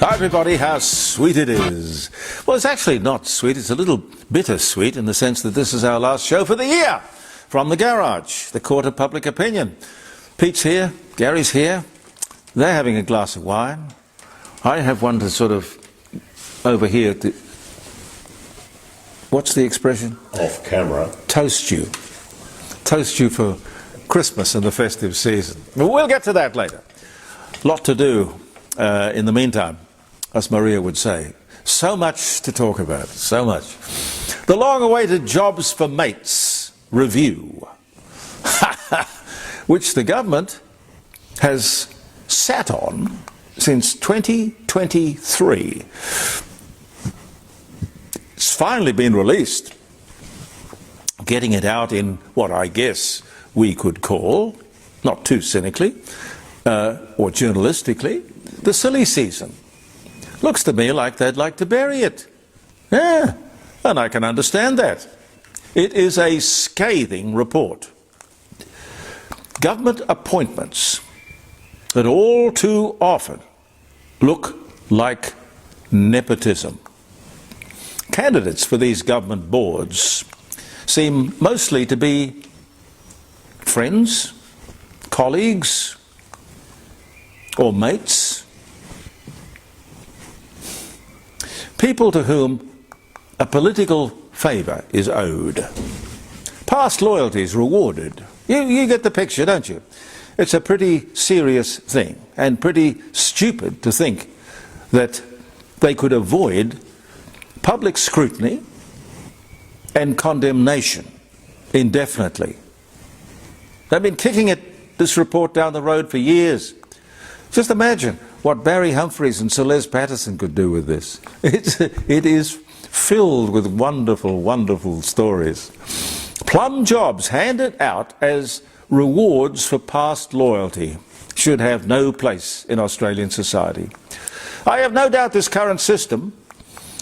Hi everybody, how sweet it is. Well, it's actually not sweet, it's a little bittersweet in the sense that this is our last show for the year from the garage, the court of public opinion. Pete's here, Gary's here, they're having a glass of wine. I have one to sort of over here, what's the expression? Off camera. Toast you. Toast you for Christmas and the festive season. But we'll get to that later. Lot to do in the meantime, as Maria would say. So much to talk about, so much. The long-awaited Jobs for Mates review, which the government has sat on since 2023. It's finally been released, getting it out in what I guess we could call, not too cynically or journalistically, the silly season. Looks to me like they'd like to bury it. Yeah, and I can understand that. It is a scathing report. Government appointments that all too often look like nepotism. Candidates for these government boards seem mostly to be friends, colleagues, or mates. People to whom a political favour is owed. Past loyalties rewarded. You get the picture, don't you? It's a pretty serious thing, and pretty stupid to think that they could avoid public scrutiny and condemnation indefinitely. They've been kicking this report down the road for years. Just imagine what Barry Humphries and Celeste Patterson could do with this. It is filled with wonderful, wonderful stories. Plum jobs handed out as rewards for past loyalty should have no place in Australian society. I have no doubt this current system,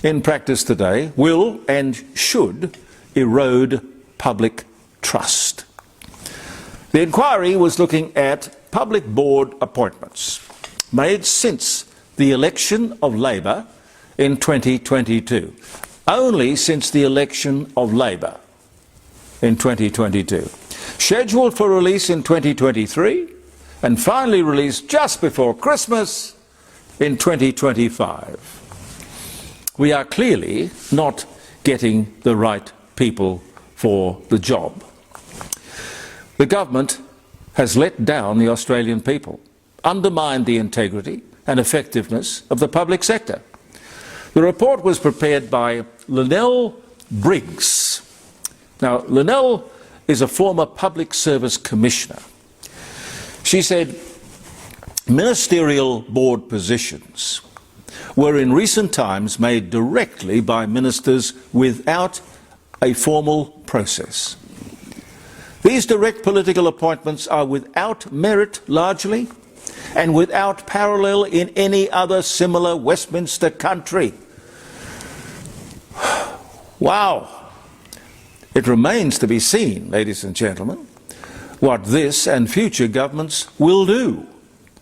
in practice today, will and should erode public trust. The inquiry was looking at public board appointments made since the election of Labor in 2022. Only since the election of Labor in 2022. Scheduled for release in 2023 and finally released just before Christmas in 2025. We are clearly not getting the right people for the job. The government has let down the Australian people, undermined the integrity and effectiveness of the public sector. The report was prepared by Linnell Briggs. Now, Linnell is a former public service commissioner. She said ministerial board positions were in recent times made directly by ministers without a formal process. These direct political appointments are without merit largely and without parallel in any other similar Westminster country. Wow! It remains to be seen, ladies and gentlemen, what this and future governments will do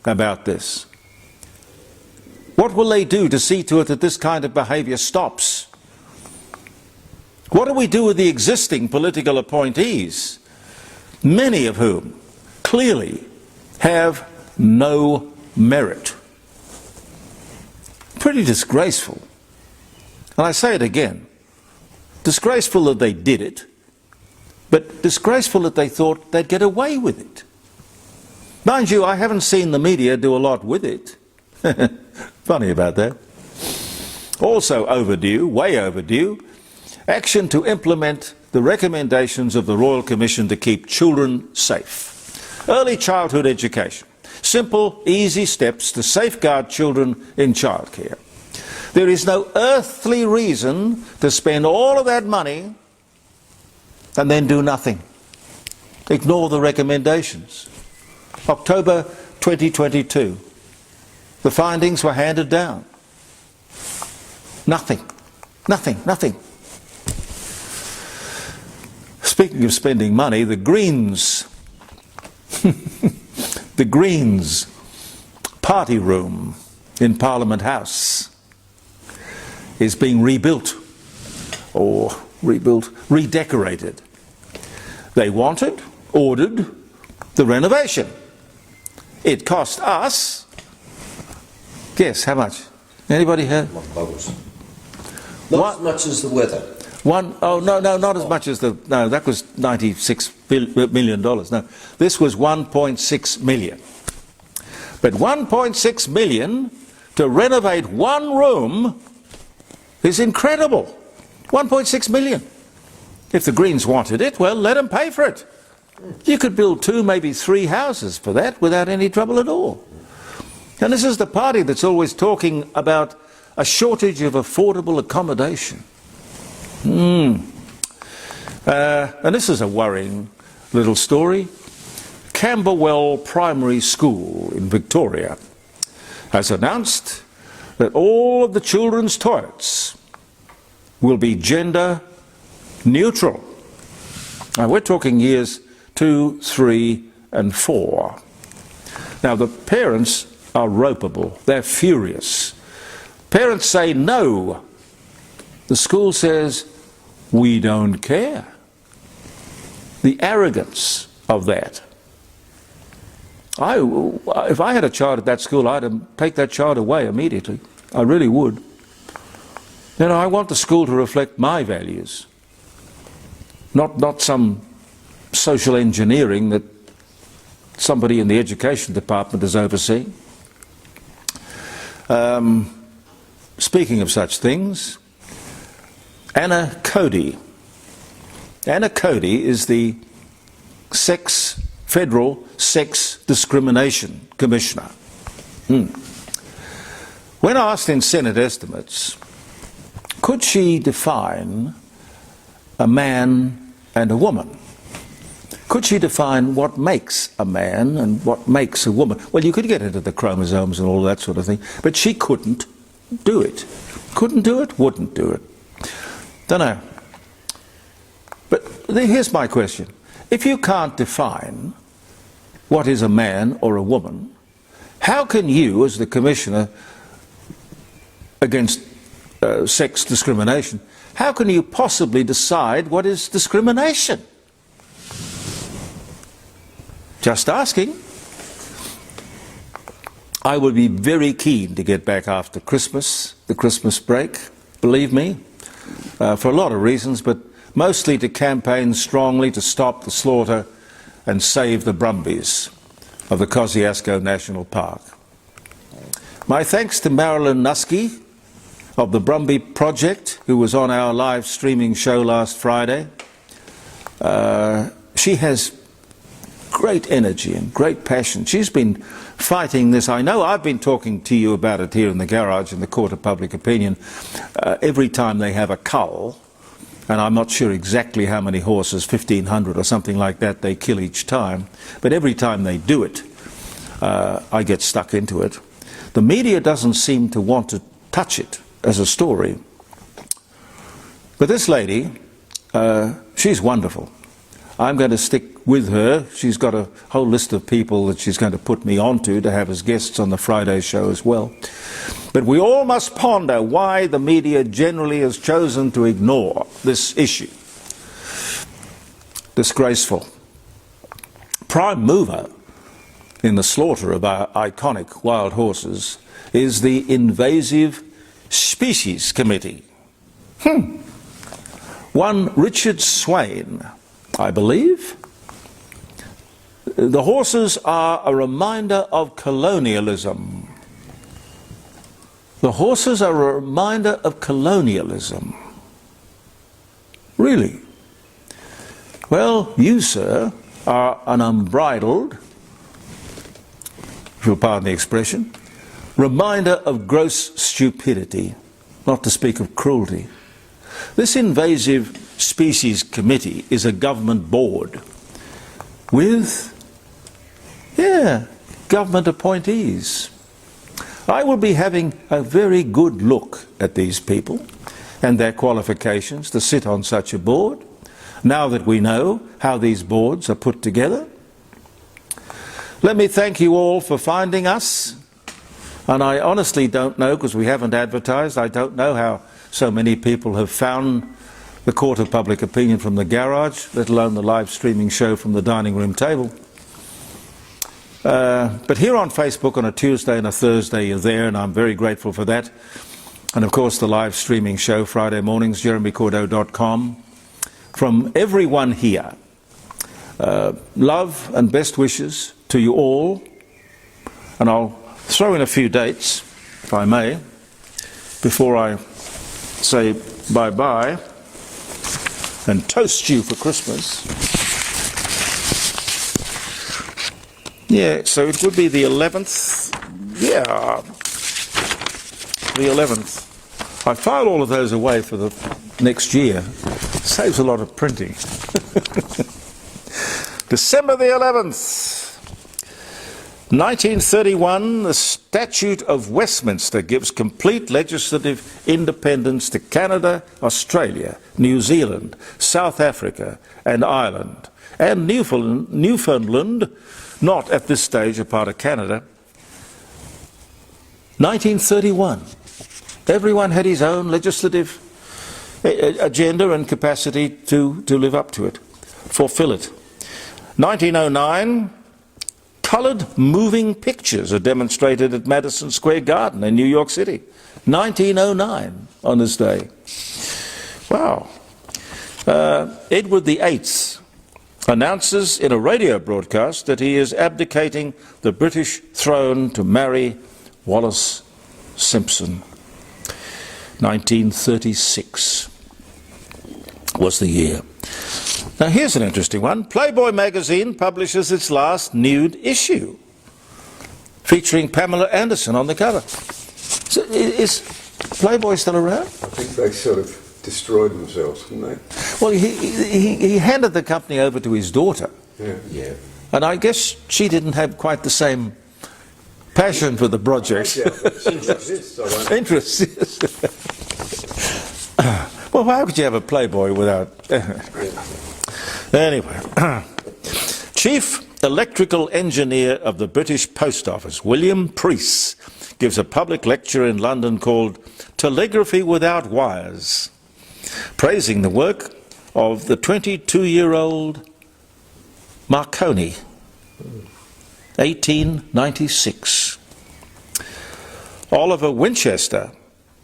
about this. What will they do to see to it that this kind of behaviour stops? What do we do with the existing political appointees, many of whom clearly have no merit? Pretty disgraceful. And I say it again, disgraceful that they did it, but disgraceful that they thought they'd get away with it. Mind you, I haven't seen the media do a lot with it. Funny about that. Also overdue, way overdue, action to implement the recommendations of the Royal Commission to keep children safe. Early childhood education. Simple, easy steps to safeguard children in childcare. There is no earthly reason to spend all of that money and then do nothing. Ignore the recommendations. October 2022. The findings were handed down. Nothing. Nothing. Nothing. Speaking of spending money, the Greens the Greens party room in Parliament House is being rebuilt, or redecorated. They ordered the renovation. It cost us, guess how much? Anybody here? Not as much as the weather. Not as much as that was $96 million. No, this was 1.6 million. But 1.6 million to renovate one room is incredible. 1.6 million. If the Greens wanted it, well, let them pay for it. You could build 2, maybe 3 houses for that without any trouble at all. And this is the party that's always talking about a shortage of affordable accommodation. And this is a worrying little story. Camberwell Primary School in Victoria has announced that all of the children's toilets will be gender neutral. Now we're talking years 2, 3 and 4. Now the parents are ropeable. They're furious. Parents say no. The school says we don't care. The arrogance of that. If I had a child at that school, I'd take that child away immediately. I really would. You know, I want the school to reflect my values, not some social engineering that somebody in the education department is overseeing. Speaking of such things, Anna Cody. Anna Cody is the Federal Sex Discrimination Commissioner. When asked in Senate estimates, could she define a man and a woman? Could she define what makes a man and what makes a woman? Well, you could get into the chromosomes and all that sort of thing, but she couldn't do it. Couldn't do it, wouldn't do it. Don't know. But here's my question. If you can't define what is a man or a woman, how can you, as the Commissioner against sex discrimination, how can you possibly decide what is discrimination? Just asking. I would be very keen to get back after Christmas, the Christmas break, believe me, for a lot of reasons, but mostly to campaign strongly to stop the slaughter and save the brumbies of the Kosciuszko National Park. My thanks to Marilyn Nuske of the Brumby Project, who was on our live streaming show last Friday. She has great energy and great passion. She's been fighting this. I know I've been talking to you about it here in the garage in the Court of Public Opinion. Every time they have a cull, and I'm not sure exactly how many horses, 1,500 or something like that, they kill each time, but every time they do it, I get stuck into it. The media doesn't seem to want to touch it as a story. But this lady, she's wonderful. I'm going to stick with her. She's got a whole list of people that she's going to put me onto to have as guests on the Friday show as well. But we all must ponder why the media generally has chosen to ignore this issue. Disgraceful. Prime mover in the slaughter of our iconic wild horses is the Invasive Species Committee. One Richard Swain, I believe. The horses are a reminder of colonialism. The horses are a reminder of colonialism. Really? Well, you, sir, are an unbridled, if you'll pardon the expression, reminder of gross stupidity, not to speak of cruelty. This Invasive Species Committee is a government board with, government appointees. I will be having a very good look at these people and their qualifications to sit on such a board, now that we know how these boards are put together. Let me thank you all for finding us And I honestly don't know, because we haven't advertised, I don't know how so many people have found the court of public opinion from the garage, let alone the live streaming show from the dining room table. But here on Facebook on a Tuesday and a Thursday you're there, and I'm very grateful for that. And of course the live streaming show Friday mornings, jeremycordeaux.com. From everyone here, love and best wishes to you all. And I'll throw in a few dates, if I may, before I say bye-bye and toast you for Christmas. Yeah, so it would be the 11th. Yeah, the 11th. I file all of those away for the next year. Saves a lot of printing. December the 11th. 1931, the Statute of Westminster gives complete legislative independence to Canada, Australia, New Zealand, South Africa and Ireland, and Newfoundland, not at this stage a part of Canada. 1931. Everyone had his own legislative agenda and capacity to live up to it, fulfill it. 1909, coloured moving pictures are demonstrated at Madison Square Garden in New York City. 1909 on this day. Wow. Edward VIII announces in a radio broadcast that he is abdicating the British throne to marry Wallis Simpson. 1936 was the year. Now here's an interesting one. Playboy magazine publishes its last nude issue, featuring Pamela Anderson on the cover. So is Playboy still around? I think they sort of destroyed themselves, didn't they? Well, he handed the company over to his daughter. Yeah. And I guess she didn't have quite the same passion for the project. Interest, yes. Well, how could you have a Playboy without... Anyway. Chief Electrical Engineer of the British Post Office, William Preece, gives a public lecture in London called Telegraphy Without Wires, praising the work of the 22-year-old Marconi, 1896. Oliver Winchester.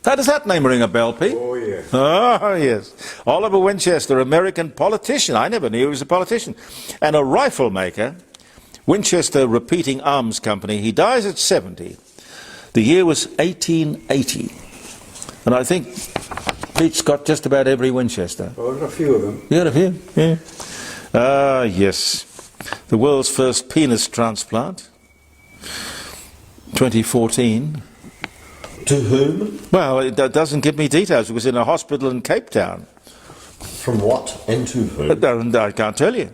How does that name ring a bell, Pete? Oh, yeah. Oh, yes. Oliver Winchester, American politician. I never knew he was a politician. And a rifle maker, Winchester Repeating Arms Company. He dies at 70. The year was 1880. And I think Pete's got just about every Winchester. Oh, there's a few of them. You got a few? Yeah. Ah, yes. The world's first penis transplant. 2014. To whom? Well, it doesn't give me details. It was in a hospital in Cape Town. From what and to whom? I can't tell you.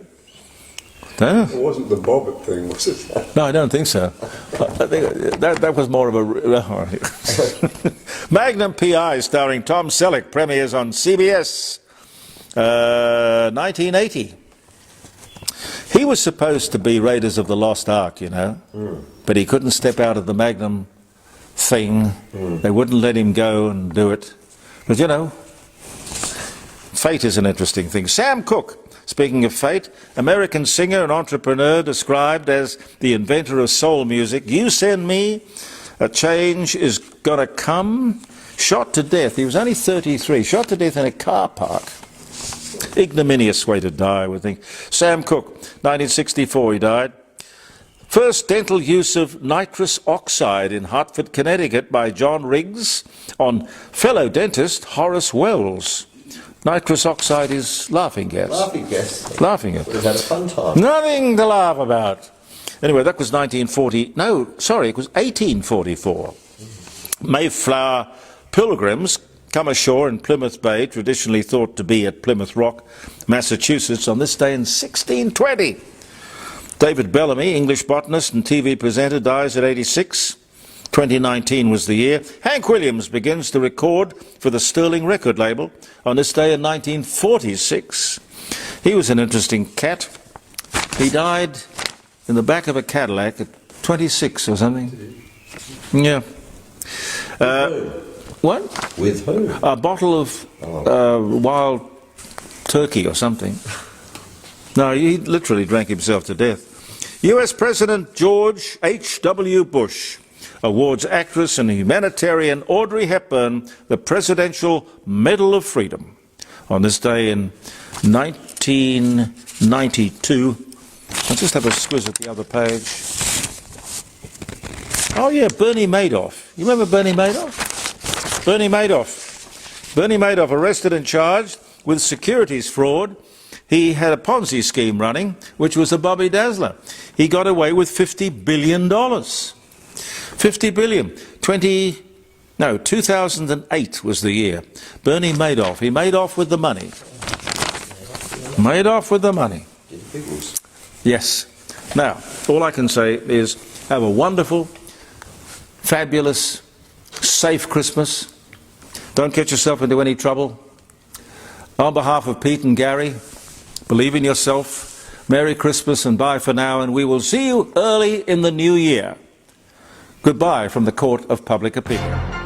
No. It wasn't the Bobbit thing, was it? No, I don't think so. I think that was more of a... Magnum P.I. starring Tom Selleck premieres on CBS. 1980. He was supposed to be Raiders of the Lost Ark, you know, but he couldn't step out of the Magnum thing. They wouldn't let him go and do it. But you know, fate is an interesting thing. Sam Cooke, speaking of fate, American singer and entrepreneur described as the inventor of soul music. You send me, a change is gonna come. Shot to death. He was only 33. Shot to death in a car park. Ignominious way to die, I would think. Sam Cooke, 1964 he died. First dental use of nitrous oxide in Hartford, Connecticut by John Riggs on fellow dentist Horace Wells. Nitrous oxide is laughing gas. Laughing gas. Laughing gas. We've had a fun time. Nothing to laugh about. Anyway, that was 1940. No, sorry, it was 1844. Mayflower pilgrims come ashore in Plymouth Bay, traditionally thought to be at Plymouth Rock, Massachusetts, on this day in 1620. David Bellamy, English botanist and TV presenter, dies at 86. 2019 was the year. Hank Williams begins to record for the Sterling record label on this day in 1946. He was an interesting cat. He died in the back of a Cadillac at 26 or something. Yeah. What? With who? A bottle of wild turkey or something. No, he literally drank himself to death. US President George H.W. Bush awards actress and humanitarian Audrey Hepburn the Presidential Medal of Freedom on this day in 1992. I'll just have a squiz at the other page. Oh yeah, Bernie Madoff. You remember Bernie Madoff? Bernie Madoff. Bernie Madoff arrested and charged with securities fraud. He had a Ponzi scheme running, which was a Bobby Dazzler. He got away with $50 billion. 50 billion. 2008 was the year. Bernie Madoff. He made off with the money. Made off with the money. Yes. Now, all I can say is have a wonderful, fabulous, safe Christmas. Don't get yourself into any trouble. On behalf of Pete and Gary, believe in yourself. Merry Christmas and bye for now, and we will see you early in the new year. Goodbye from the Court of Public Opinion.